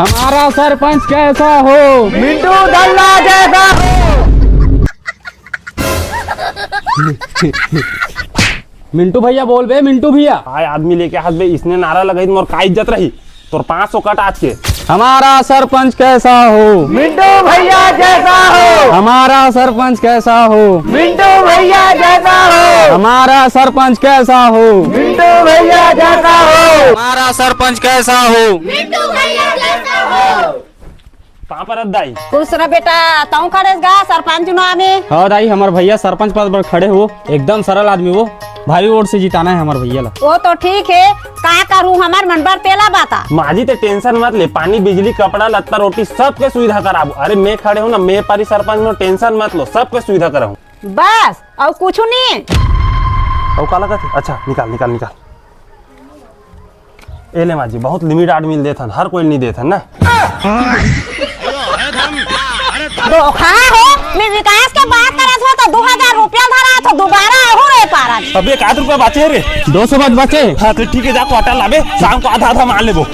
हमारा सरपंच कैसा हो? मिंटू दल्ला जैसा हो। मिंटू भैया बोल बे, मिंटू भैया। आए आदमी लेके हाथ में इसने नारा लगाई मोर का इज्जत रही तोर 500 कट आज के। हमारा सरपंच कैसा हो? मिंटू भैया जैसा हो। हमारा सरपंच कैसा हो? मिंटू भैया जैसा हो। हमारा सरपंच कैसा हो? मिंटू भैया जैसा हो। हमारा सरपंच कैसा हो? मिंटू भैया जैसा हो। कहाँ पर दाई? खुश रह बेटा, तू खड़ेगा सरपंच चुनाव में। हाँ दाई, हमारे भैया सरपंच पद पर खड़े हो। एकदम सरल आदमी वो, भारी वोट से जिताना है हमारे भैया ला। वो तो ठीक है, का करूँ हमार मन पर तेला बाता। माजी ते टेंशन मत ले, पानी बिजली कपड़ा लत्ता रोटी सबके सुविधा कराबो। अरे मैं खड़े हूँ ना, मैं पारी सरपंच में, टेंशन मत लो, सबके सुविधा कराऊँ। बस और कुछ नहीं। और काला का अच्छा निकाल निकाल निकाल। ए ले माजी, बहुत लिमिट आदमी देता हर कोई नहीं देता ना। धोखा हो, मैं विकास के बात करत हो तो 2000 रुपया धरा तो दोबारा हो रे पारा। अब 1 रुपया बचे रे। 200 बच बचे। हाँ तो ठीक है, जाको आटा लाबे, शाम को आधा आधा मान लेबो।